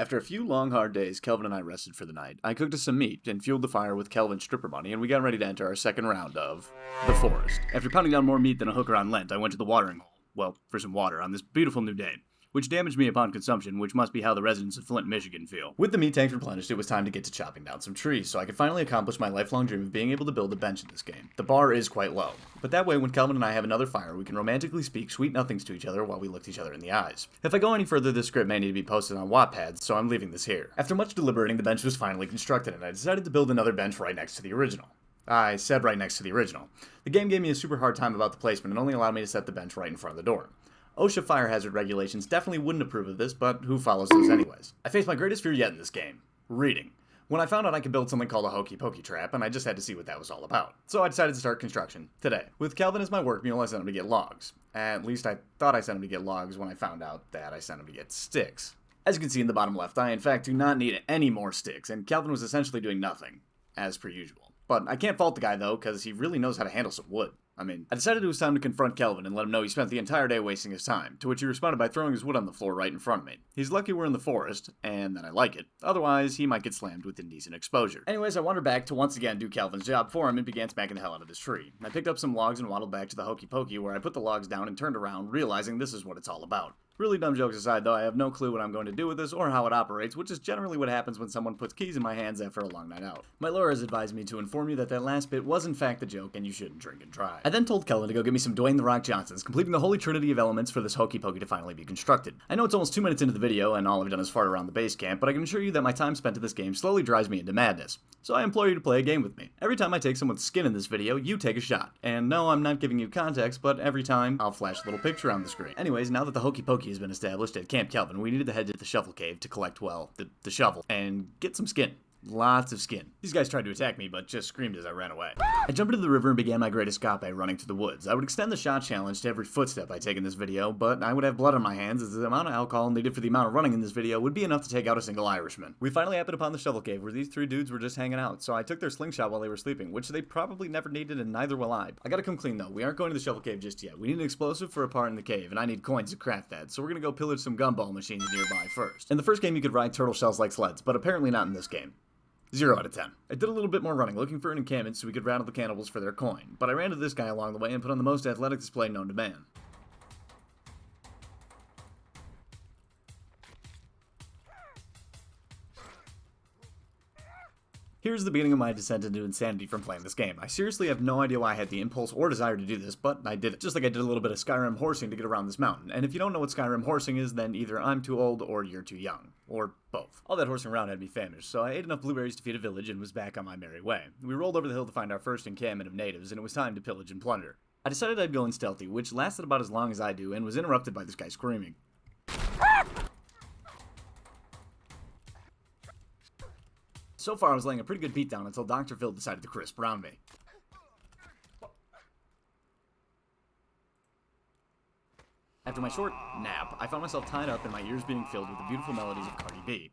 After a few long, hard days, Kelvin and I rested for the night. I cooked us some meat and fueled the fire with Kelvin's stripper bunny, and we got ready to enter our second round of The Forest. After pounding down more meat than a hooker on Lent, I went to the watering hole. Well, for some water on this beautiful new day, which damaged me upon consumption, which must be how the residents of Flint, Michigan feel. With the meat tanks replenished, it was time to get to chopping down some trees, so I could finally accomplish my lifelong dream of being able to build a bench in this game. The bar is quite low, but that way when Kelvin and I have another fire, we can romantically speak sweet nothings to each other while we look each other in the eyes. If I go any further, this script may need to be posted on Wattpad, so I'm leaving this here. After much deliberating, the bench was finally constructed, and I decided to build another bench right next to the original. I said right next to the original. The game gave me a super hard time about the placement and only allowed me to set the bench right in front of the door. OSHA fire hazard regulations definitely wouldn't approve of this, but who follows those anyways? I faced my greatest fear yet in this game. Reading. When I found out I could build something called a hokey pokey trap, and I just had to see what that was all about. So I decided to start construction today. With Kelvin as my work mule, I sent him to get logs. At least I thought I sent him to get logs when I found out that I sent him to get sticks. As you can see in the bottom left, I in fact do not need any more sticks, and Kelvin was essentially doing nothing, as per usual. But I can't fault the guy though, because he really knows how to handle some wood. I decided it was time to confront Kelvin and let him know he spent the entire day wasting his time, to which he responded by throwing his wood on the floor right in front of me. He's lucky we're in the forest, and that I like it. Otherwise, he might get slammed with indecent exposure. Anyways, I wandered back to once again do Kelvin's job for him and began smacking the hell out of his tree. I picked up some logs and waddled back to the hokey pokey where I put the logs down and turned around, realizing this is what it's all about. Really dumb jokes aside though, I have no clue what I'm going to do with this or how it operates, which is generally what happens when someone puts keys in my hands after a long night out. My lawyer has advised me to inform you that last bit was in fact a joke and you shouldn't drink and drive. I then told Kelvin to go get me some Dwayne The Rock Johnsons, completing the holy trinity of elements for this hokey pokey to finally be constructed. I know it's almost 2 minutes into the video and all I've done is fart around the base camp, but I can assure you that my time spent in this game slowly drives me into madness. So I implore you to play a game with me. Every time I take someone's skin in this video, you take a shot. And no, I'm not giving you context, but every time, I'll flash a little picture on the screen. Anyways, now that the hokey pokey has been established at Camp Kelvin, we needed to head to the shovel cave to collect, well, the shovel, and get some skin. Lots of skin. These guys tried to attack me, but just screamed as I ran away. I jumped into the river and began my great escape running through the woods. I would extend the shot challenge to every footstep I take in this video, but I would have blood on my hands as the amount of alcohol needed for the amount of running in this video would be enough to take out a single Irishman. We finally happened upon the shovel cave where these three dudes were just hanging out, so I took their slingshot while they were sleeping, which they probably never needed and neither will I. I gotta come clean though, we aren't going to the shovel cave just yet. We need an explosive for a part in the cave, and I need coins to craft that, so we're gonna go pillage some gumball machines nearby first. In the first game you could ride turtle shells like sleds, but apparently not in this game. 0 out of 10. I did a little bit more running, looking for an encampment so we could rattle the cannibals for their coin, but I ran to this guy along the way and put on the most athletic display known to man. Here's the beginning of my descent into insanity from playing this game. I seriously have no idea why I had the impulse or desire to do this, but I did it. Just like I did a little bit of Skyrim horsing to get around this mountain. And if you don't know what Skyrim horsing is, then either I'm too old or you're too young. Or both. All that horsing around had me famished, so I ate enough blueberries to feed a village and was back on my merry way. We rolled over the hill to find our first encampment of natives, and it was time to pillage and plunder. I decided I'd go in stealthy, which lasted about as long as I do, and was interrupted by this guy screaming. So far, I was laying a pretty good beat down until Dr. Phil decided to crisp around me. After my short nap, I found myself tied up and my ears being filled with the beautiful melodies of Cardi B.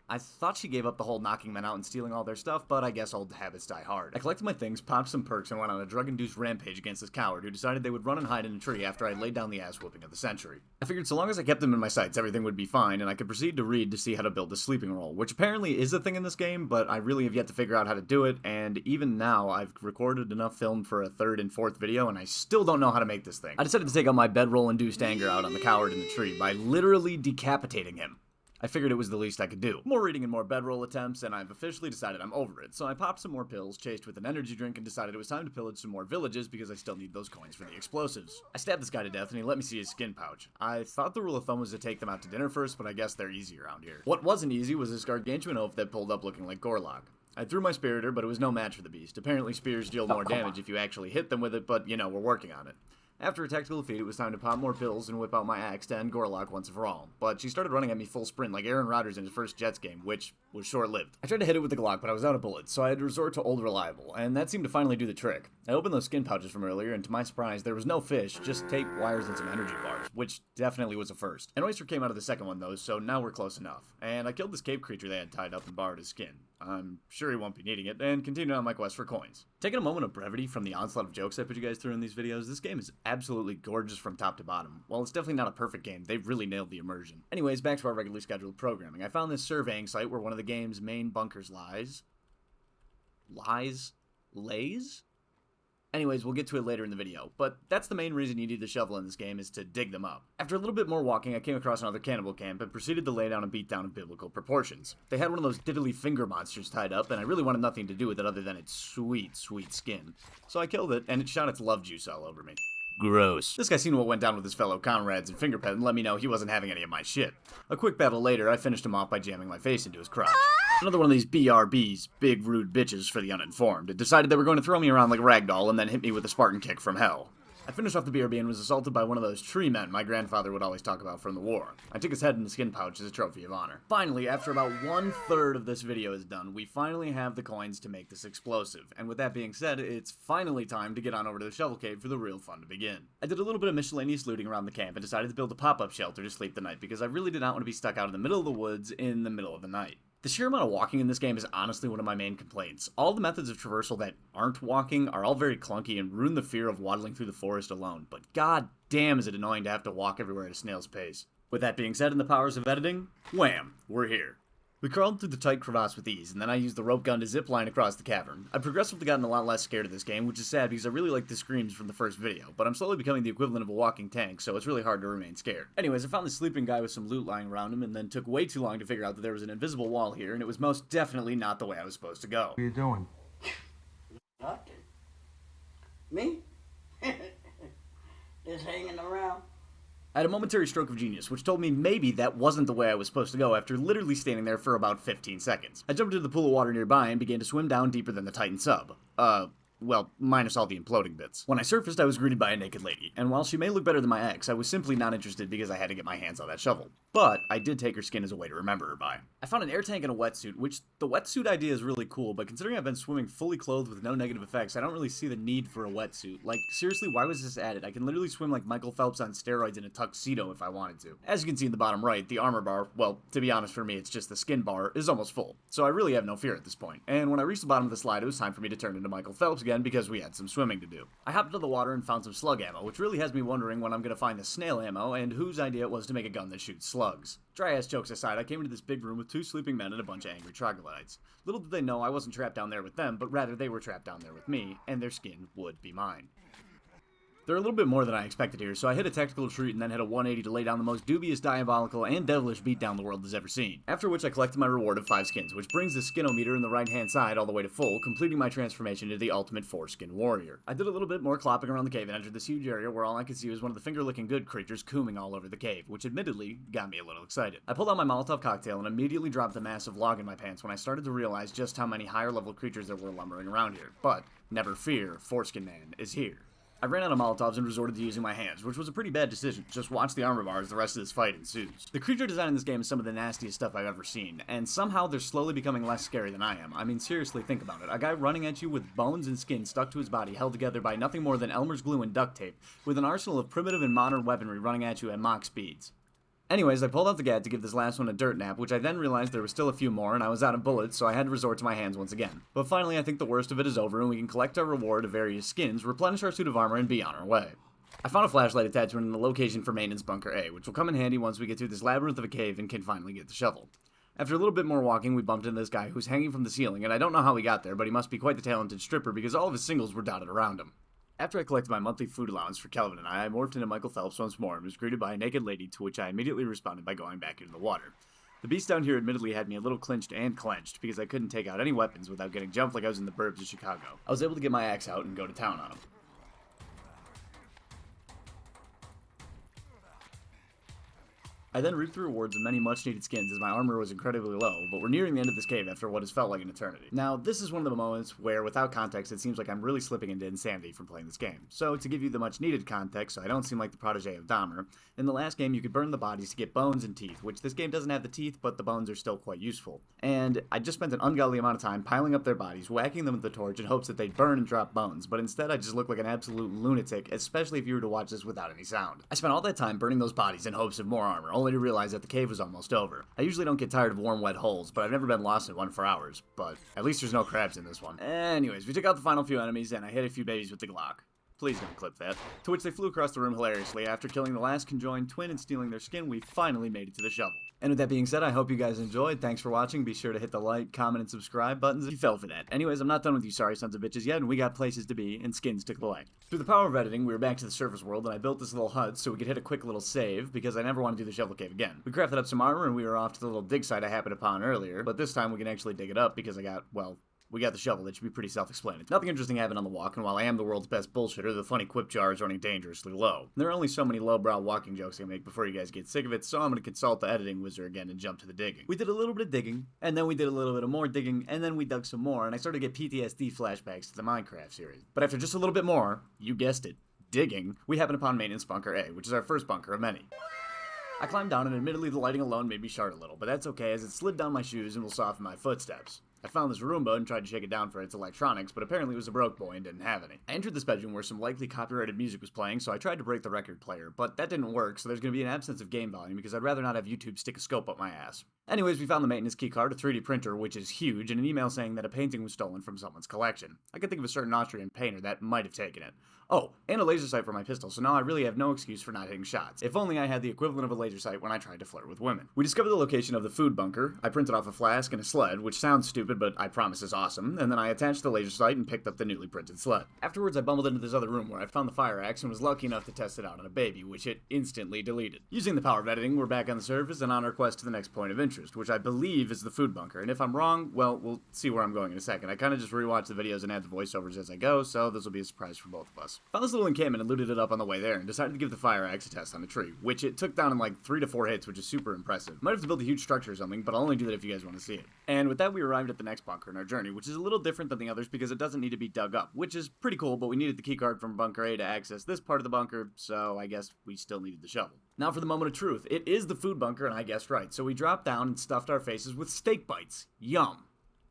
I thought she gave up the whole knocking men out and stealing all their stuff, but I guess old habits die hard. I collected my things, popped some perks, and went on a drug-induced rampage against this coward who decided they would run and hide in a tree after I laid down the ass-whooping of the century. I figured so long as I kept them in my sights, everything would be fine, and I could proceed to read to see how to build a sleeping roll, which apparently is a thing in this game, but I really have yet to figure out how to do it, and even now, I've recorded enough film for a third and fourth video, and I still don't know how to make this thing. I decided to take out my bedroll-induced anger out on the coward in the tree by literally decapitating him. I figured it was the least I could do. More reading and more bedroll attempts, and I've officially decided I'm over it. So I popped some more pills, chased with an energy drink, and decided it was time to pillage some more villages because I still need those coins for the explosives. I stabbed this guy to death, and he let me see his skin pouch. I thought the rule of thumb was to take them out to dinner first, but I guess they're easy around here. What wasn't easy was this gargantuan oaf that pulled up looking like Gorlock. I threw my spiritor, but it was no match for the beast. Apparently spears deal more damage if you actually hit them with it, but you know, we're working on it. After a tactical defeat, it was time to pop more pills and whip out my axe to end Gorlock once and for all. But she started running at me full sprint like Aaron Rodgers in his first Jets game, which was short-lived. I tried to hit it with the Glock, but I was out of bullets, so I had to resort to Old Reliable, and that seemed to finally do the trick. I opened those skin pouches from earlier, and to my surprise, there was no fish, just tape, wires, and some energy bars, which definitely was a first. An oyster came out of the second one, though, so now we're close enough. And I killed this cave creature they had tied up and borrowed his skin. I'm sure he won't be needing it, and continued on my quest for coins. Taking a moment of brevity from the onslaught of jokes I put you guys through in these videos, this game is absolutely gorgeous from top to bottom. While it's definitely not a perfect game, they've really nailed the immersion. Anyways, back to our regularly scheduled programming. I found this surveying site where one of the game's main bunkers lies? Lays? Anyways, we'll get to it later in the video, but that's the main reason you need the shovel in this game, is to dig them up. After a little bit more walking, I came across another cannibal camp and proceeded to lay down a beatdown of biblical proportions. They had one of those diddly finger monsters tied up, and I really wanted nothing to do with it other than its sweet, sweet skin. So I killed it, and it shot its love juice all over me. Gross. This guy seen what went down with his fellow comrades and fingerpet and let me know he wasn't having any of my shit. A quick battle later, I finished him off by jamming my face into his crotch. Another one of these BRBs, big rude bitches for the uninformed, decided they were going to throw me around like a ragdoll and then hit me with a Spartan kick from hell. I finished off the BRB and was assaulted by one of those tree men my grandfather would always talk about from the war. I took his head in the skin pouch as a trophy of honor. Finally, after about 1/3 of this video is done, we finally have the coins to make this explosive. And with that being said, it's finally time to get on over to the Shovel Cave for the real fun to begin. I did a little bit of miscellaneous looting around the camp and decided to build a pop-up shelter to sleep the night because I really did not want to be stuck out in the middle of the woods in the middle of the night. The sheer amount of walking in this game is honestly one of my main complaints. All the methods of traversal that aren't walking are all very clunky and ruin the fear of waddling through the forest alone, but god damn is it annoying to have to walk everywhere at a snail's pace. With that being said, in the powers of editing, wham, we're here. We crawled through the tight crevasse with ease, and then I used the rope gun to zip line across the cavern. I've progressively gotten a lot less scared of this game, which is sad because I really like the screams from the first video, but I'm slowly becoming the equivalent of a walking tank, so it's really hard to remain scared. Anyways, I found this sleeping guy with some loot lying around him, and then took way too long to figure out that there was an invisible wall here, and it was most definitely not the way I was supposed to go. What are you doing? Nothing. Me? Just hanging around. I had a momentary stroke of genius, which told me maybe that wasn't the way I was supposed to go after literally standing there for about 15 seconds. I jumped into the pool of water nearby and began to swim down deeper than the Titan sub. Well, minus all the imploding bits. When I surfaced, I was greeted by a naked lady, and while she may look better than my ex, I was simply not interested because I had to get my hands on that shovel. But I did take her skin as a way to remember her by. I found an air tank and a wetsuit, which the wetsuit idea is really cool, but considering I've been swimming fully clothed with no negative effects, I don't really see the need for a wetsuit. Like, seriously, why was this added? I can literally swim like Michael Phelps on steroids in a tuxedo if I wanted to. As you can see in the bottom right, the armor bar, well, to be honest for me, it's just the skin bar, is almost full. So I really have no fear at this point. And when I reached the bottom of the slide, it was time for me to turn into Michael Phelps again because we had some swimming to do. I hopped into the water and found some slug ammo, which really has me wondering when I'm going to find the snail ammo and whose idea it was to make a gun that shoots slugs. Dry-ass jokes aside, I came into this big room with 2 sleeping men and a bunch of angry troglodytes. Little did they know I wasn't trapped down there with them, but rather they were trapped down there with me, and their skin would be mine. They're a little bit more than I expected here, so I hit a tactical retreat and then hit a 180 to lay down the most dubious, diabolical, and devilish beatdown the world has ever seen. After which I collected my reward of 5 skins, which brings the skinometer in the right-hand side all the way to full, completing my transformation into the ultimate 4-skin warrior. I did a little bit more clopping around the cave and entered this huge area where all I could see was one of the finger-licking good creatures cooming all over the cave, which admittedly got me a little excited. I pulled out my Molotov cocktail and immediately dropped a massive log in my pants when I started to realize just how many higher-level creatures there were lumbering around here. But, never fear, Foreskin Man is here. I ran out of Molotovs and resorted to using my hands, which was a pretty bad decision. Just watch the armor bar as the rest of this fight ensues. The creature design in this game is some of the nastiest stuff I've ever seen, and somehow they're slowly becoming less scary than I am. I mean, seriously, think about it. A guy running at you with bones and skin stuck to his body, held together by nothing more than Elmer's glue and duct tape, with an arsenal of primitive and modern weaponry running at you at mock speeds. Anyways, I pulled out the gat to give this last one a dirt nap, which I then realized there were still a few more, and I was out of bullets, so I had to resort to my hands once again. But finally, I think the worst of it is over, and we can collect our reward of various skins, replenish our suit of armor, and be on our way. I found a flashlight attachment in the location for maintenance bunker A, which will come in handy once we get through this labyrinth of a cave and can finally get the shovel. After a little bit more walking, we bumped into this guy who's hanging from the ceiling, and I don't know how he got there, but he must be quite the talented stripper because all of his singles were dotted around him. After I collected my monthly food allowance for Kelvin and I morphed into Michael Phelps once more and was greeted by a naked lady, to which I immediately responded by going back into the water. The beast down here admittedly had me a little clinched and clenched because I couldn't take out any weapons without getting jumped like I was in the burbs of Chicago. I was able to get my axe out and go to town on him. I then reaped the rewards of many much-needed skins as my armor was incredibly low, but we're nearing the end of this cave after what has felt like an eternity. Now, this is one of the moments where, without context, it seems like I'm really slipping into insanity from playing this game. So, to give you the much-needed context, so I don't seem like the protege of Dahmer, in the last game you could burn the bodies to get bones and teeth, which this game doesn't have the teeth, but the bones are still quite useful. And I just spent an ungodly amount of time piling up their bodies, whacking them with the torch in hopes that they'd burn and drop bones, but instead I just look like an absolute lunatic, especially if you were to watch this without any sound. I spent all that time burning those bodies in hopes of more armor, only to realize that the cave was almost over. I usually don't get tired of warm, wet holes, but I've never been lost in one for hours. But at least there's no crabs in this one. Anyways, we took out the final few enemies, and I hit a few babies with the Glock. Please don't clip that. To which they flew across the room hilariously. After killing the last conjoined twin and stealing their skin, we finally made it to the shovel. And with that being said, I hope you guys enjoyed. Thanks for watching. Be sure to hit the like, comment, and subscribe buttons if you fell for that. Anyways, I'm not done with you sorry sons of bitches yet, and we got places to be and skins to collect. Through the power of editing, we were back to the surface world, and I built this little hut so we could hit a quick little save, because I never want to do the shovel cave again. We crafted up some armor, and we were off to the little dig site I happened upon earlier, but this time we can actually dig it up because we got the shovel. That should be pretty self-explanatory. Nothing interesting happened on the walk, and while I am the world's best bullshitter, the funny quip jar is running dangerously low. There are only so many lowbrow walking jokes I can make before you guys get sick of it, so I'm going to consult the editing wizard again and jump to the digging. We did a little bit of digging, and then we did a little bit of more digging, and then we dug some more, and I started to get PTSD flashbacks to the Minecraft series. But after just a little bit more, you guessed it, digging, we happened upon Maintenance Bunker A, which is our first bunker of many. I climbed down, and admittedly the lighting alone made me shart a little, but that's okay as it slid down my shoes and will soften my footsteps. I found this Roomba and tried to shake it down for its electronics, but apparently it was a broke boy and didn't have any. I entered this bedroom where some likely copyrighted music was playing, so I tried to break the record player, but that didn't work, so there's going to be an absence of game volume because I'd rather not have YouTube stick a scope up my ass. Anyways, we found the maintenance keycard, a 3D printer, which is huge, and an email saying that a painting was stolen from someone's collection. I could think of a certain Austrian painter that might have taken it. Oh, and a laser sight for my pistol, so now I really have no excuse for not hitting shots. If only I had the equivalent of a laser sight when I tried to flirt with women. We discovered the location of the food bunker. I printed off a flask and a sled, which sounds stupid, but I promise is awesome, and then I attached the laser sight and picked up the newly printed sled. Afterwards, I bumbled into this other room where I found the fire axe and was lucky enough to test it out on a baby, which it instantly deleted. Using the power of editing, we're back on the surface and on our quest to the next point of interest, which I believe is the food bunker, and if I'm wrong, well, we'll see where I'm going in a second. I kind of just rewatch the videos and add the voiceovers as I go, so this will be a surprise for both of us. Found this little encampment and looted it up on the way there, and decided to give the fire axe a test on a tree, which it took down in like 3 to 4 hits, which is super impressive. Might have to build a huge structure or something, but I'll only do that if you guys want to see it. And with that, we arrived at the next bunker in our journey, which is a little different than the others because it doesn't need to be dug up, which is pretty cool, but we needed the keycard from Bunker A to access this part of the bunker, so I guess we still needed the shovel. Now for the moment of truth. It is the food bunker, and I guessed right, so we dropped down and stuffed our faces with steak bites. Yum.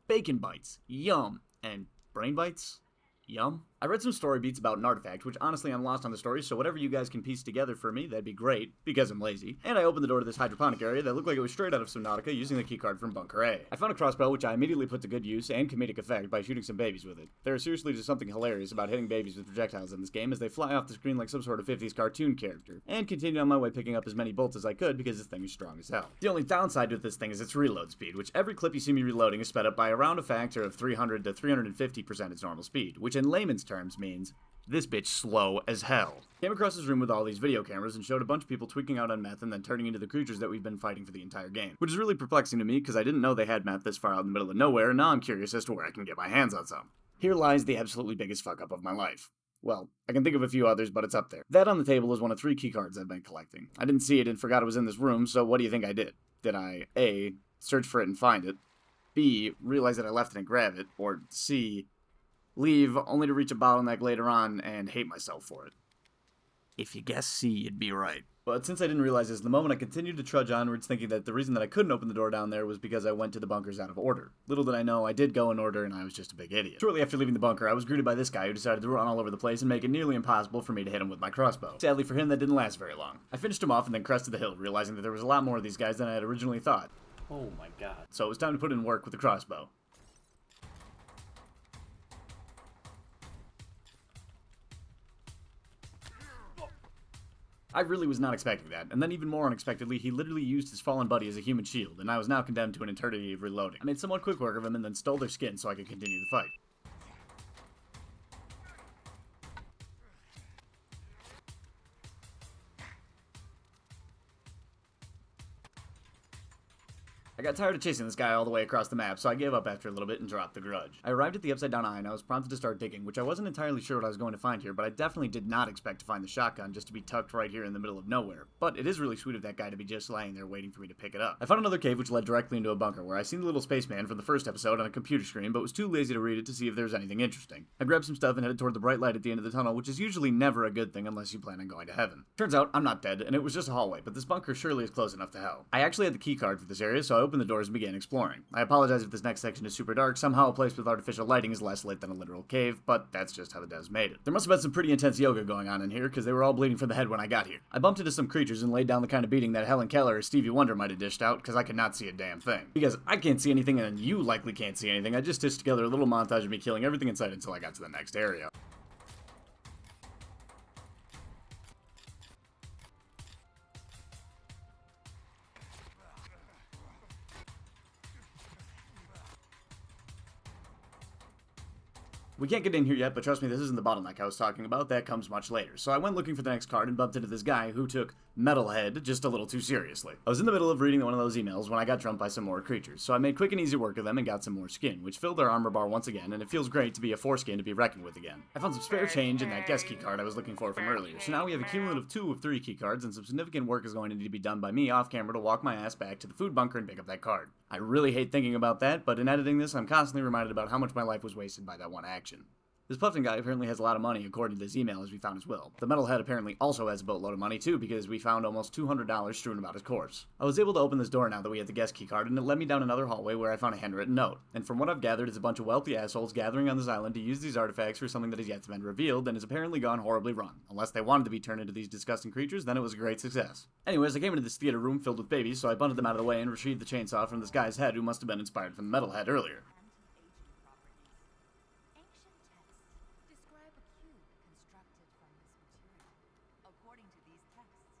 Bacon bites. Yum. And brain bites. Yum. I read some story beats about an artifact, which honestly I'm lost on the story, so whatever you guys can piece together for me, that'd be great, because I'm lazy. And I opened the door to this hydroponic area that looked like it was straight out of Subnautica using the keycard from Bunker A. I found a crossbow, which I immediately put to good use and comedic effect by shooting some babies with it. There is seriously just something hilarious about hitting babies with projectiles in this game as they fly off the screen like some sort of 50s cartoon character, and continued on my way picking up as many bolts as I could because this thing is strong as hell. The only downside to this thing is its reload speed, which every clip you see me reloading is sped up by around a factor of 300 to 350% its normal speed, which in layman's terms means this bitch slow as hell. Came across this room with all these video cameras and showed a bunch of people tweaking out on meth and then turning into the creatures that we've been fighting for the entire game. Which is really perplexing to me because I didn't know they had meth this far out in the middle of nowhere, and now I'm curious as to where I can get my hands on some. Here lies the absolutely biggest fuck up of my life. Well, I can think of a few others, but it's up there. That on the table is one of 3 keycards I've been collecting. I didn't see it and forgot it was in this room, so what do you think I did? Did I A, search for it and find it, B, realize that I left it and grab it, or C, leave only to reach a bottleneck later on and hate myself for it? If you guess C, you'd be right. But since I didn't realize this in the moment, I continued to trudge onwards, thinking that the reason that I couldn't open the door down there was because I went to the bunkers out of order. Little did I know, I did go in order, and I was just a big idiot. Shortly after leaving the bunker, I was greeted by this guy who decided to run all over the place and make it nearly impossible for me to hit him with my crossbow. Sadly for him, that didn't last very long. I finished him off and then crested the hill, realizing that there was a lot more of these guys than I had originally thought. Oh my god. So it was time to put in work with the crossbow. I really was not expecting that, and then even more unexpectedly, he literally used his fallen buddy as a human shield, and I was now condemned to an eternity of reloading. I made somewhat quick work of him and then stole their skin so I could continue the fight. I got tired of chasing this guy all the way across the map, so I gave up after a little bit and dropped the grudge. I arrived at the upside down eye and I was prompted to start digging, which I wasn't entirely sure what I was going to find here, but I definitely did not expect to find the shotgun just to be tucked right here in the middle of nowhere. But it is really sweet of that guy to be just lying there waiting for me to pick it up. I found another cave which led directly into a bunker where I seen the little spaceman from the first episode on a computer screen, but was too lazy to read it to see if there was anything interesting. I grabbed some stuff and headed toward the bright light at the end of the tunnel, which is usually never a good thing unless you plan on going to heaven. Turns out, I'm not dead, and it was just a hallway, but this bunker surely is close enough to hell. I actually had the key card for this area, so I opened the doors and began exploring. I apologize if this next section is super dark. Somehow a place with artificial lighting is less lit than a literal cave, but that's just how the devs made it. There must have been some pretty intense yoga going on in here, because they were all bleeding from the head when I got here. I bumped into some creatures and laid down the kind of beating that Helen Keller or Stevie Wonder might have dished out, because I could not see a damn thing. Because I can't see anything and you likely can't see anything, I just stitched together a little montage of me killing everything in sight until I got to the next area. We can't get in here yet, but trust me, this isn't the bottleneck I was talking about. That comes much later. So I went looking for the next card and bumped into this guy who took Metalhead just a little too seriously. I was in the middle of reading one of those emails when I got jumped by some more creatures, so I made quick and easy work of them and got some more skin, which filled their armor bar once again, and it feels great to be a foreskin to be reckoned with again. I found some spare change in that guest key card I was looking for from earlier, so now we have a cumulative 2 of 3 key cards, and some significant work is going to need to be done by me off camera to walk my ass back to the food bunker and pick up that card. I really hate thinking about that, but in editing this, I'm constantly reminded about how much my life was wasted by that one action. This Puffin guy apparently has a lot of money, according to this email, as we found as well. The Metalhead apparently also has a boatload of money, too, because we found almost $200 strewn about his corpse. I was able to open this door now that we had the guest key card, and it led me down another hallway where I found a handwritten note. And from what I've gathered, it's a bunch of wealthy assholes gathering on this island to use these artifacts for something that has yet to been revealed, and has apparently gone horribly wrong. Unless they wanted to be turned into these disgusting creatures, then it was a great success. Anyways, I came into this theater room filled with babies, so I bunted them out of the way and retrieved the chainsaw from this guy's head who must have been inspired from the Metalhead earlier. Describe a cube constructed from this material. According to these texts,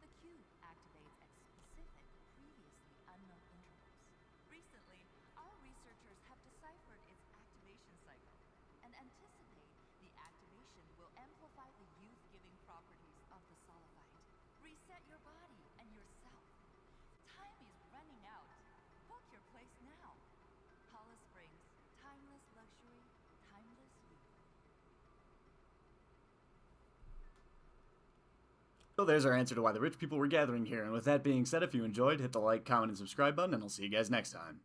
the cube activates at specific, previously unknown intervals. Recently, our researchers have deciphered its activation cycle and anticipate the activation will amplify the youth-giving properties of the solifite. Reset your body and yourself. Time is running out. Book your place now. Hollis Springs, timeless luxury, timeless youth. So there's our answer to why the rich people were gathering here, and with that being said, if you enjoyed, hit the like, comment, and subscribe button, and I'll see you guys next time.